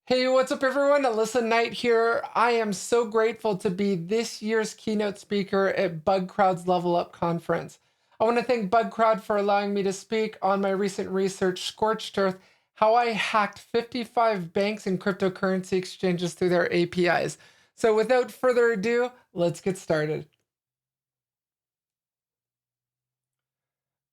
Hey, what's up, everyone? Alissa Knight here. I am so grateful to be this year's keynote speaker at Bugcrowd's LevelUp conference. I want to thank Bugcrowd for allowing me to speak on my recent research, Scorched Earth, how I hacked 55 banks and cryptocurrency exchanges through their APIs. So without further ado, let's get started.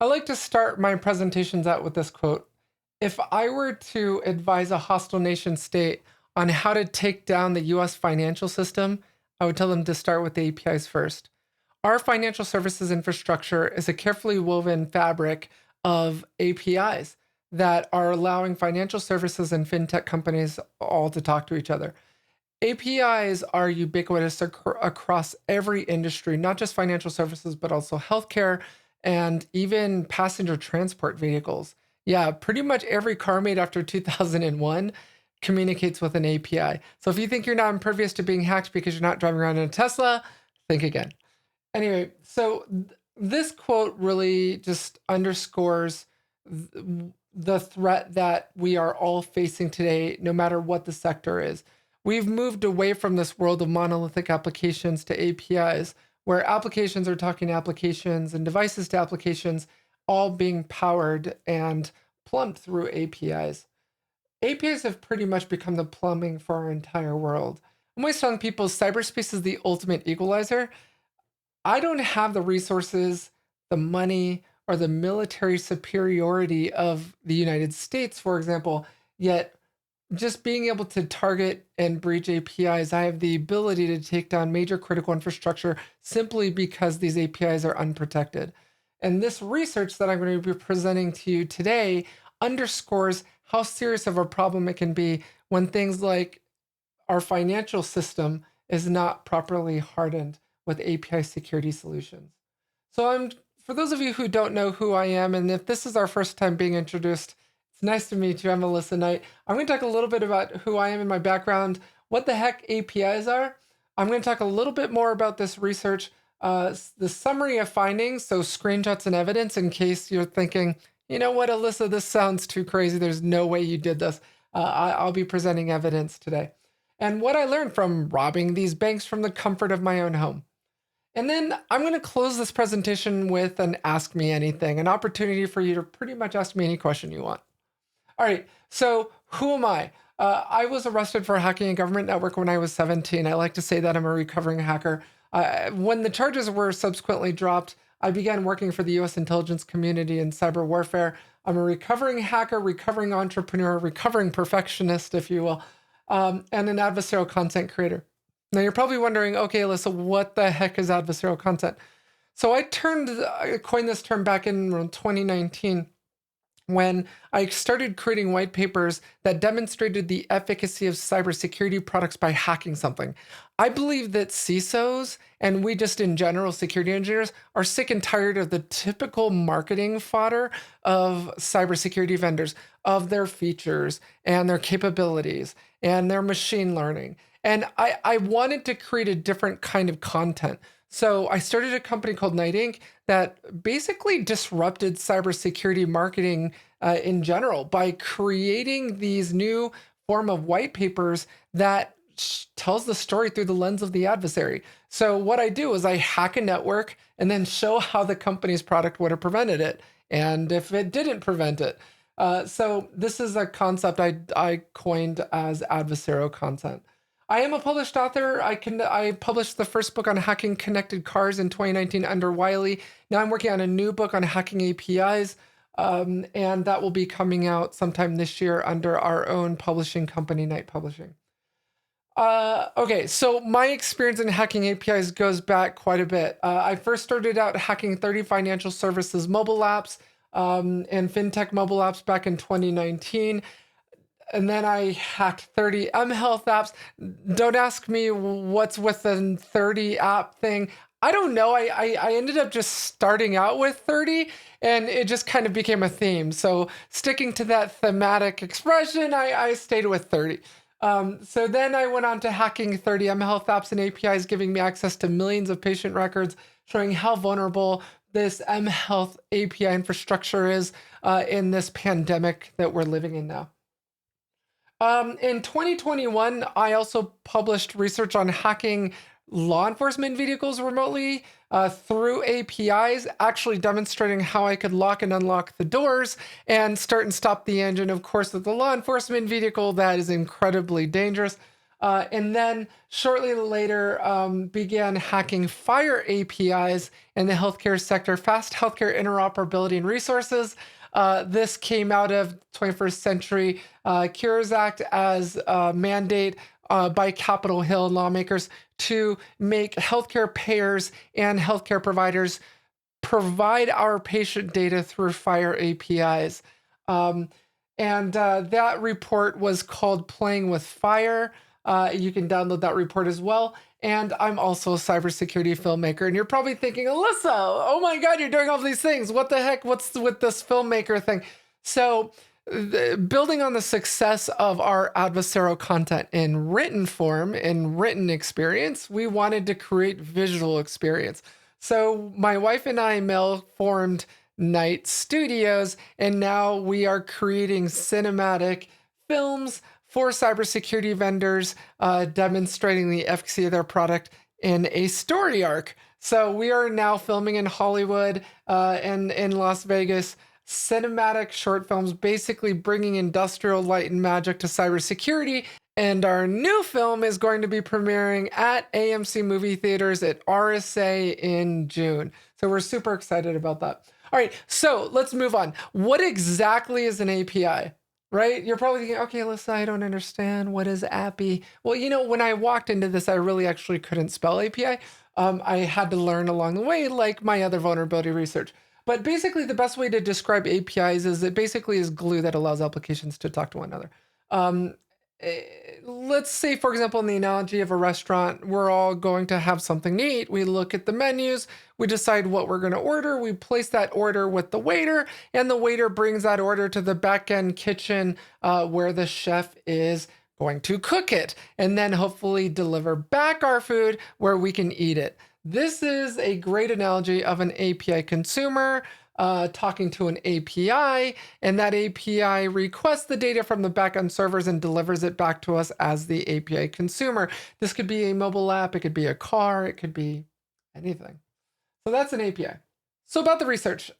I like to start my presentations out with this quote. If I were to advise a hostile nation state on how to take down the US financial system, I would tell them to start with the APIs first. Our financial services infrastructure is a carefully woven fabric of APIs that are allowing financial services and fintech companies all to talk to each other. APIs are ubiquitous across every industry, not just financial services, but also healthcare and even passenger transport vehicles. Yeah, pretty much every car made after 2001 communicates with an API. So if you think you're not impervious to being hacked because you're not driving around in a Tesla, think again. Anyway, so this quote really just underscores the threat that we are all facing today, no matter what the sector is. We've moved away from this world of monolithic applications to APIs, where applications are talking to applications and devices to applications, all being powered and plumbed through APIs. APIs have pretty much become the plumbing for our entire world. I'm always telling people cyberspace is the ultimate equalizer. I don't have the resources, the money, or the military superiority of the United States, for example, yet just being able to target and breach APIs, I have the ability to take down major critical infrastructure simply because these APIs are unprotected. And this research that I'm going to be presenting to you today underscores how serious of a problem it can be when things like our financial system is not properly hardened with API security solutions. So for those of you who don't know who I am, and if this is our first time being introduced, it's nice to meet you. I'm Alissa Knight. I'm going to talk a little bit about who I am and my background, what the heck APIs are. I'm going to talk a little bit more about this research, the summary of findings, so screenshots and evidence in case you're thinking, you know what, Alissa, this sounds too crazy. There's no way you did this. I'll be presenting evidence today. And what I learned from robbing these banks from the comfort of my own home. And then I'm going to close this presentation with an Ask Me Anything, an opportunity for you to pretty much ask me any question you want. All right, so who am I? I was arrested for hacking a government network when I was 17. I like to say that I'm a recovering hacker. When the charges were subsequently dropped, I began working for the US intelligence community in cyber warfare. I'm a recovering hacker, recovering entrepreneur, recovering perfectionist, if you will, and an adversarial content creator. Now you're probably wondering, okay, Alissa, what the heck is adversarial content? So I coined this term back in 2019 when I started creating white papers that demonstrated the efficacy of cybersecurity products by hacking something. I believe that CISOs, and we just in general, security engineers, are sick and tired of the typical marketing fodder of cybersecurity vendors, of their features and their capabilities and their machine learning. And I wanted to create a different kind of content. So I started a company called Night Inc. that basically disrupted cybersecurity marketing in general by creating these new form of white papers that tells the story through the lens of the adversary. So what I do is I hack a network and then show how the company's product would have prevented it, and if it didn't prevent it. So this is a concept I coined as adversarial content. I am a published author. I published the first book on hacking connected cars in 2019 under Wiley. Now I'm working on a new book on hacking APIs, and that will be coming out sometime this year under our own publishing company, Night Publishing. Okay, so my experience in hacking APIs goes back quite a bit. I first started out hacking 30 financial services mobile apps and fintech mobile apps back in 2019. And then I hacked 30 mHealth apps. Don't ask me what's with the 30 app thing. I don't know. I ended up just starting out with 30 and it just kind of became a theme. So sticking to that thematic expression, I stayed with 30. So then I went on to hacking 30 mHealth apps and APIs, giving me access to millions of patient records, showing how vulnerable this mHealth API infrastructure is in this pandemic that we're living in now. In 2021, I also published research on hacking law enforcement vehicles remotely through APIs, actually demonstrating how I could lock and unlock the doors and start and stop the engine. Of course, with the law enforcement vehicle, that is incredibly dangerous. And then shortly later, began hacking fire APIs in the healthcare sector, fast healthcare interoperability and resources. This came out of 21st Century Cures Act as a mandate by Capitol Hill lawmakers to make healthcare payers and healthcare providers provide our patient data through FHIR APIs. That report was called Playing with Fire. You can download that report as well. And I'm also a cybersecurity filmmaker. And you're probably thinking, Alissa, oh my God, you're doing all these things. What the heck? What's with this filmmaker thing? So, building on the success of our adversarial content in written form, in written experience, we wanted to create visual experience. So my wife and I formed Night Studios, and now we are creating cinematic films for cybersecurity vendors, demonstrating the efficacy of their product in a story arc. So we are now filming in Hollywood and in Las Vegas, cinematic short films, basically bringing industrial light and magic to cybersecurity. And our new film is going to be premiering at AMC movie theaters at RSA in June. So we're super excited about that. All right, so let's move on. What exactly is an API? Right? You're probably thinking, okay, Alyssa, I don't understand. What is API? Well, when I walked into this, I really actually couldn't spell API. I had to learn along the way, like my other vulnerability research. But basically, the best way to describe APIs is it basically is glue that allows applications to talk to one another. Let's say, for example, in the analogy of a restaurant, we're all going to have something to eat. We look at the menus, we decide what we're going to order, we place that order with the waiter, and the waiter brings that order to the back end kitchen where the chef is going to cook it and then hopefully deliver back our food where we can eat it. This is a great analogy of an API consumer talking to an API, and that API requests the data from the backend servers and delivers it back to us as the API consumer. This could be a mobile app, it could be a car, it could be anything. So that's an API. So about the research,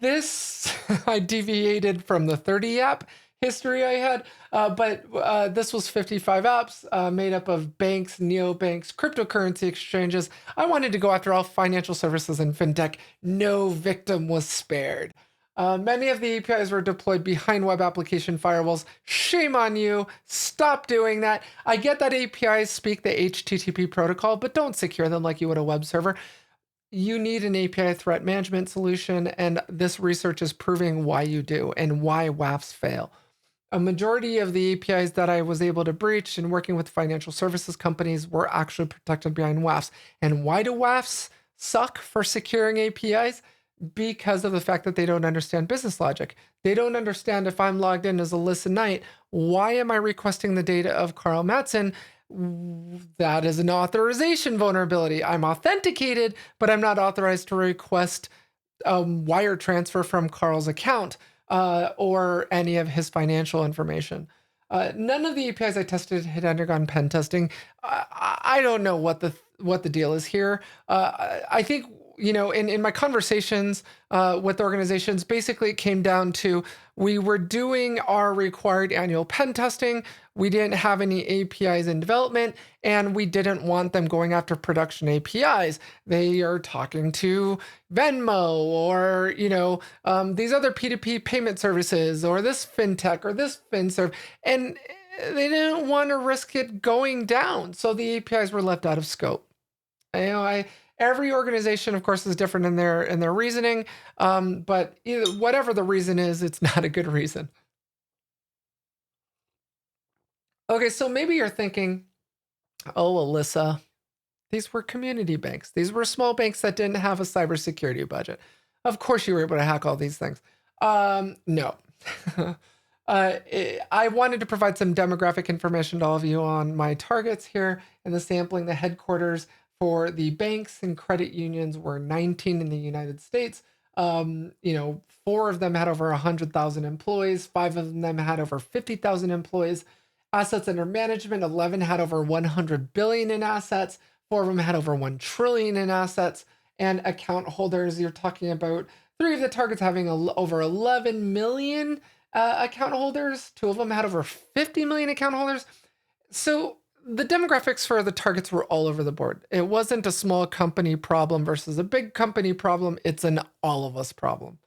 this I deviated from the 30 app history I had, but this was 55 apps made up of banks, neobanks, cryptocurrency exchanges. I wanted to go after all financial services and fintech. No victim was spared. Many of the APIs were deployed behind web application firewalls. Shame on you. Stop doing that. I get that APIs speak the HTTP protocol, but don't secure them like you would a web server. You need an API threat management solution, and this research is proving why you do and why WAFs fail. A majority of the APIs that I was able to breach in working with financial services companies were actually protected behind WAFs. And why do WAFs suck for securing APIs? Because of the fact that they don't understand business logic. They don't understand if I'm logged in as Alissa Knight, why am I requesting the data of Carl Mattson? That is an authorization vulnerability. I'm authenticated, but I'm not authorized to request a wire transfer from Carl's account. Or any of his financial information. None of the APIs I tested had undergone pen testing. I don't know what the deal is here. I think, in my conversations with organizations, basically it came down to we were doing our required annual pen testing. We didn't have any APIs in development, and we didn't want them going after production APIs. They are talking to Venmo or, these other P2P payment services or this fintech or this FinServe, and they didn't want to risk it going down. So the APIs were left out of scope. Every organization, of course, is different in their reasoning, but whatever the reason is, it's not a good reason. Okay, so maybe you're thinking, oh, Alissa, these were community banks. These were small banks that didn't have a cybersecurity budget. Of course you were able to hack all these things. No. I wanted to provide some demographic information to all of you on my targets here in the sampling. The headquarters for the banks and credit unions were 19 in the United States. 4 of them had over 100,000 employees, 5 of them had over 50,000 employees. Assets under management, 11 had over 100 billion in assets, 4 of them had over 1 trillion in assets. And account holders, you're talking about 3 of the targets having over 11 million account holders. 2 of them had over 50 million account holders. So the demographics for the targets were all over the board. It wasn't a small company problem versus a big company problem. It's an all of us problem.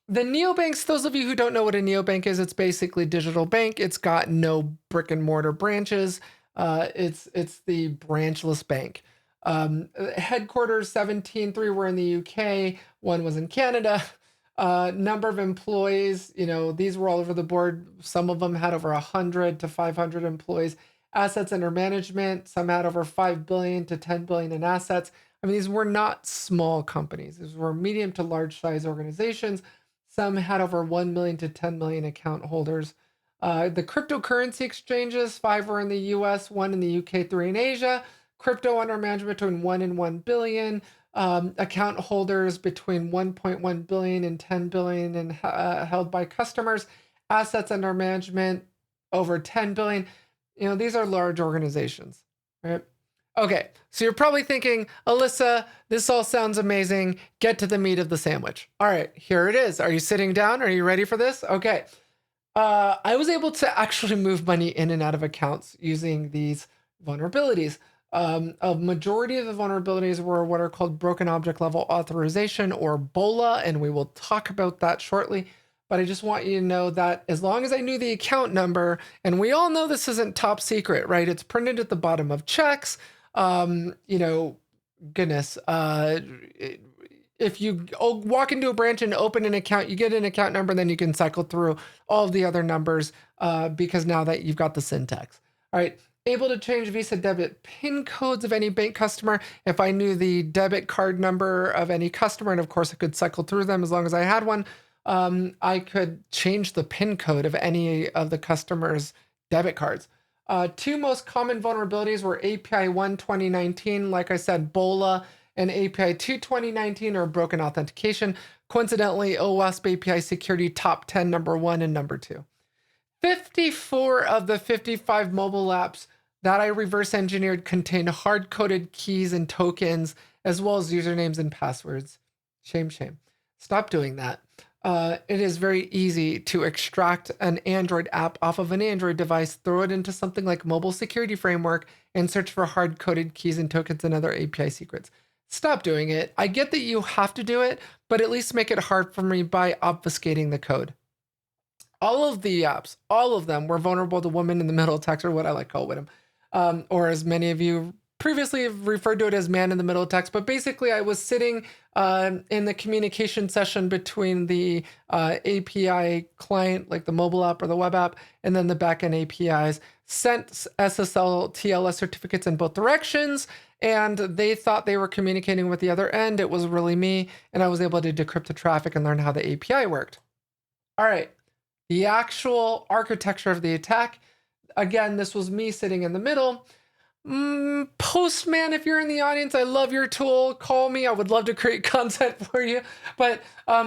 The neobanks, those of you who don't know what a neobank is, it's basically digital bank. It's got no brick and mortar branches. It's the branchless bank. Headquarters 17, 3 were in the UK, 1 was in Canada. Number of employees, these were all over the board. Some of them had over 100 to 500 employees. Assets under management, some had over 5 billion to 10 billion in assets. I mean, these were not small companies. These were medium to large size organizations. Some had over 1 million to 10 million account holders. The cryptocurrency exchanges, 5 were in the US, 1 in the UK, 3 in Asia. Crypto under management between 1 and 1 billion. Account holders between 1.1 billion and 10 billion and held by customers. Assets under management over 10 billion. These are large organizations, right? Okay, so you're probably thinking, Alissa, this all sounds amazing. Get to the meat of the sandwich. All right, here it is. Are you sitting down? Are you ready for this? Okay. I was able to actually move money in and out of accounts using these vulnerabilities. A majority of the vulnerabilities were what are called broken object level authorization, or BOLA, and we will talk about that shortly. But I just want you to know that as long as I knew the account number, and we all know this isn't top secret, right? It's printed at the bottom of checks. Goodness, if you walk into a branch and open an account, you get an account number, and then you can cycle through all of the other numbers because now that you've got the syntax. All right. Able to change Visa debit PIN codes of any bank customer. If I knew the debit card number of any customer, and of course I could cycle through them as long as I had one, I could change the PIN code of any of the customer's debit cards. 2 most common vulnerabilities were API 1 2019, like I said, BOLA, and API 2 2019, or broken authentication. Coincidentally, OWASP API security top 10, number 1 and number 2. 54 of the 55 mobile apps that I reverse engineered contain hard-coded keys and tokens, as well as usernames and passwords. Shame, shame. Stop doing that. It is very easy to extract an Android app off of an Android device, throw it into something like Mobile Security Framework, and search for hard-coded keys and tokens and other API secrets. Stop doing it. I get that you have to do it, but at least make it hard for me by obfuscating the code. All of the apps, all of them were vulnerable to women in the middle text, or what I like to call WITM, or as many of you previously have referred to it as man in the middle text. But basically, I was sitting in the communication session between the API client, like the mobile app or the web app, and then the backend APIs, sent SSL TLS certificates in both directions, and they thought they were communicating with the other end. It was really me, and I was able to decrypt the traffic and learn how the API worked. All right. The actual architecture of the attack, again, this was me sitting in the middle. Postman, if you're in the audience, I love your tool. Call me. I would love to create content for you. But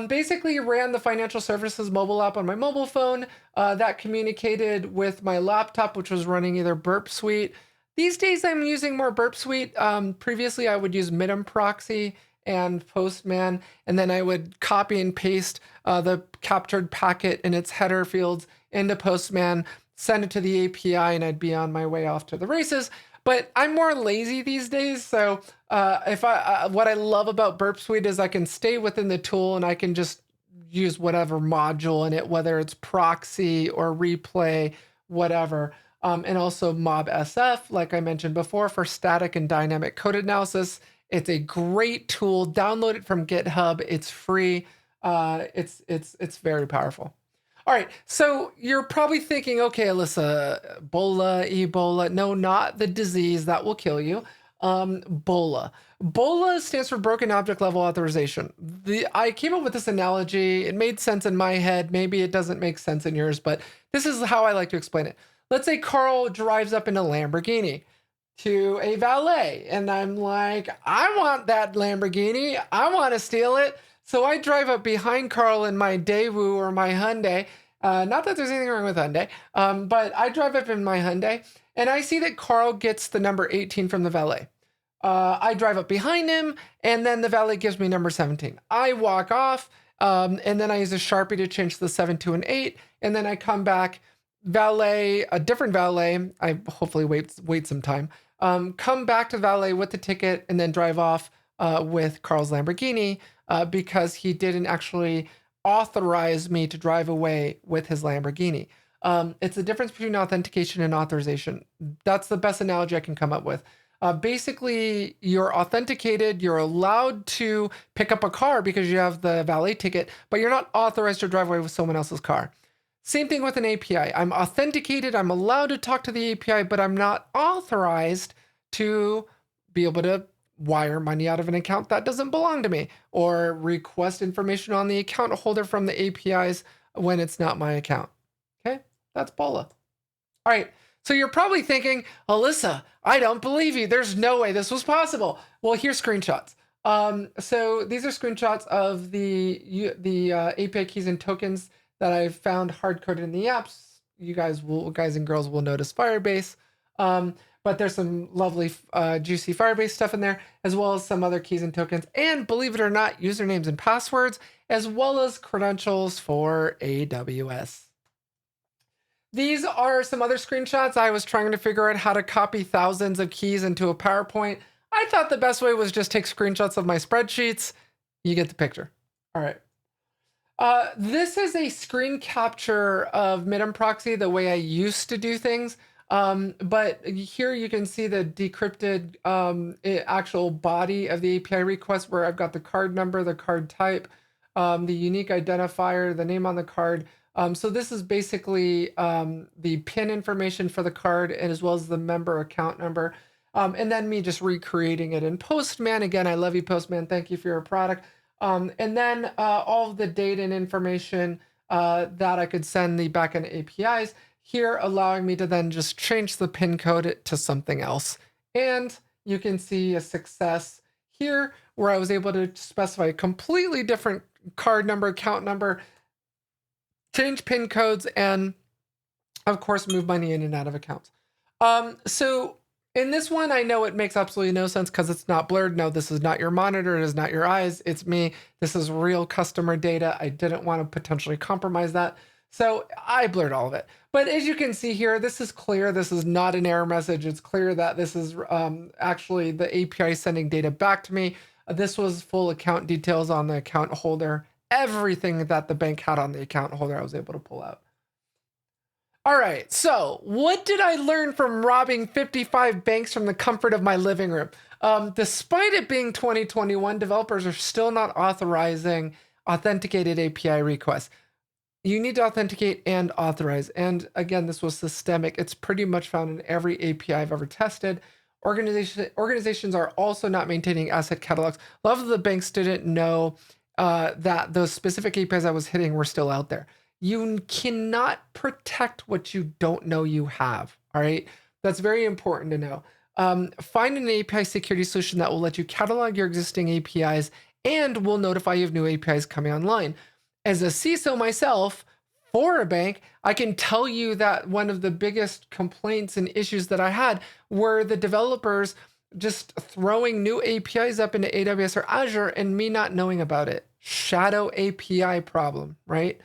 basically ran the financial services mobile app on my mobile phone that communicated with my laptop, which was running either Burp Suite. These days, I'm using more Burp Suite. Previously, I would use Minim Proxy and Postman, and then I would copy and paste the captured packet in its header fields into Postman, send it to the API, and I'd be on my way off to the races. But I'm more lazy these days, so what I love about Burp Suite is I can stay within the tool and I can just use whatever module in it, whether it's proxy or replay, whatever. And also MobSF, like I mentioned before, for static and dynamic code analysis. It's a great tool. Download it from GitHub. It's free. It's very powerful. All right, so you're probably thinking, okay, Alissa, Ebola. No, not the disease that will kill you. BOLA. BOLA stands for Broken Object Level Authorization. I came up with this analogy. It made sense in my head. Maybe it doesn't make sense in yours, but this is how I like to explain it. Let's say Carl drives up in a Lamborghini. to a valet. And I'm like, I want that Lamborghini. I want to steal it. So I drive up behind Carl in my Daewoo or my Hyundai. Not that there's anything wrong with Hyundai, but I drive up in my Hyundai and I see that Carl gets the number 18 from the valet. I drive up behind him and then the valet gives me number 17. I walk off and then I use a Sharpie to change the 7 to an 8. And then I come back, valet, a different valet. I hopefully wait some time. Come back to valet with the ticket and then drive off with Carl's Lamborghini because he didn't actually authorize me to drive away with his Lamborghini. It's the difference between authentication and authorization. That's the best analogy I can come up with. Basically, you're authenticated, you're allowed to pick up a car because you have the valet ticket, but you're not authorized to drive away with someone else's car. Same thing with an API. I'm authenticated, I'm allowed to talk to the API, but I'm not authorized to be able to wire money out of an account that doesn't belong to me or request information on the account holder from the APIs when it's not my account. Okay, that's BOLA. All right, so you're probably thinking, Alissa, I don't believe you. There's no way this was possible. Well, here's screenshots. So these are screenshots of the API keys and tokens that I've found hard-coded in the apps. You guys and girls will notice Firebase. But there's some lovely, juicy Firebase stuff in there, as well as some other keys and tokens. And believe it or not, usernames and passwords, as well as credentials for AWS. These are some other screenshots. I was trying to figure out how to copy thousands of keys into a PowerPoint. I thought the best way was just take screenshots of my spreadsheets. You get the picture. All right. This is a screen capture of Minim Proxy, the way I used to do things. But here you can see the decrypted actual body of the API request where I've got the card number, the card type, the unique identifier, the name on the card. So this is basically the PIN information for the card and as well as the member account number. And then me just recreating it in Postman. Again, I love you, Postman. Thank you for your product. And then all of the data and information that I could send the backend APIs here, allowing me to then just change the PIN code to something else. And you can see a success here where I was able to specify a completely different card number, account number, change PIN codes, and of course, move money in and out of accounts. So in this one, I know it makes absolutely no sense because it's not blurred. No, this is not your monitor. It is not your eyes. It's me. This is real customer data. I didn't want to potentially compromise that. So I blurred all of it. But as you can see here, this is clear. This is not an error message. It's clear that this is actually the API sending data back to me. This was full account details on the account holder. Everything that the bank had on the account holder, I was able to pull out. All right, so what did I learn from robbing 55 banks from the comfort of my living room? Despite it being 2021, developers are still not authorizing authenticated API requests. You need to authenticate and authorize. And again, this was systemic. It's pretty much found in every API I've ever tested. Organizations are also not maintaining asset catalogs. A lot of the banks didn't know that those specific APIs I was hitting were still out there. You cannot protect what you don't know you have, all right? That's very important to know. Find an API security solution that will let you catalog your existing APIs and will notify you of new APIs coming online. As a CISO myself, for a bank, I can tell you that one of the biggest complaints and issues that I had were the developers just throwing new APIs up into AWS or Azure and me not knowing about it. Shadow API problem, right?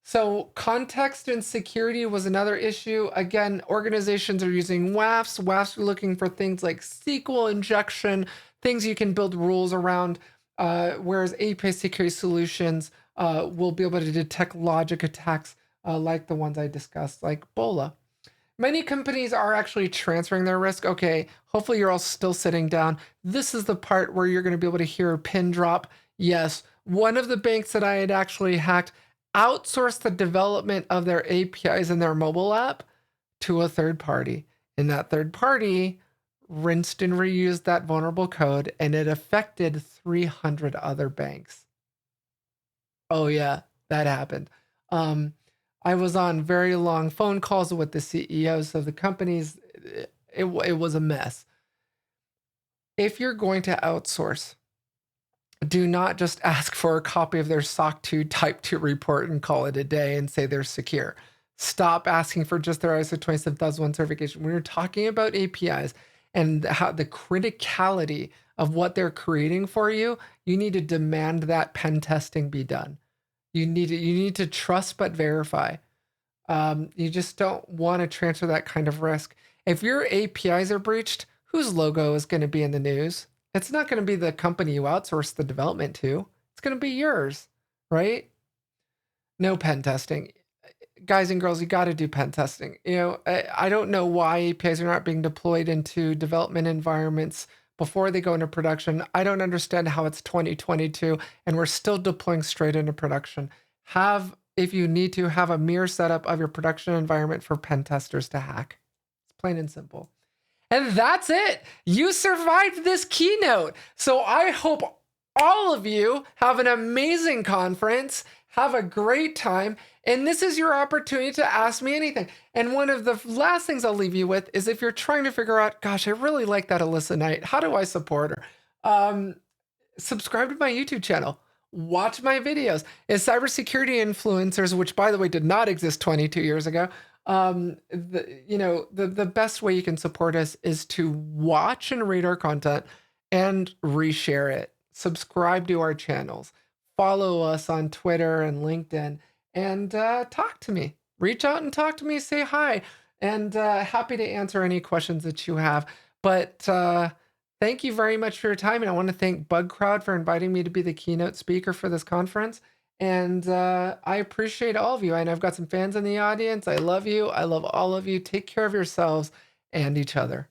So context and security was another issue. Again, organizations are using WAFs. WAFs are looking for things like SQL injection, things you can build rules around, whereas API security solutions will be able to detect logic attacks like the ones I discussed, like BOLA. Many companies are actually transferring their risk. Okay, hopefully you're all still sitting down. This is the part where you're going to be able to hear a pin drop. Yes, one of the banks that I had actually hacked outsourced the development of their APIs in their mobile app to a third party. And that third party rinsed and reused that vulnerable code, and it affected 300 other banks. Oh yeah, that happened. I was on very long phone calls with the CEOs of the companies. it was a mess. If you're going to outsource, do not just ask for a copy of their SOC 2 Type 2 report and call it a day and say they're secure. Stop asking for just their ISO 27001 certification. When you're talking about APIs and how the criticality of what they're creating for you, you need to demand that pen testing be done. You need to trust but verify. You just don't want to transfer that kind of risk. If your APIs are breached, whose logo is going to be in the news? It's not going to be the company you outsource the development to. It's going to be yours, right? No pen testing. Guys and girls, you got to do pen testing. I don't know why APIs are not being deployed into development environments before they go into production. I don't understand how it's 2022 and we're still deploying straight into production. If you need to, have a mirror setup of your production environment for pen testers to hack. It's plain and simple. And that's it. You survived this keynote. So I hope all of you have an amazing conference. Have a great time. And this is your opportunity to ask me anything. And one of the last things I'll leave you with is if you're trying to figure out, gosh, I really like that Alissa Knight. How do I support her? Subscribe to my YouTube channel. Watch my videos. As cybersecurity influencers, which by the way did not exist 22 years ago, the best way you can support us is to watch and read our content and reshare it. Subscribe to our channels. Follow us on Twitter and LinkedIn and talk to me. Reach out and talk to me. Say hi. And happy to answer any questions that you have. But thank you very much for your time. And I want to thank Bugcrowd for inviting me to be the keynote speaker for this conference. And I appreciate all of you. And I've got some fans in the audience. I love you. I love all of you. Take care of yourselves and each other.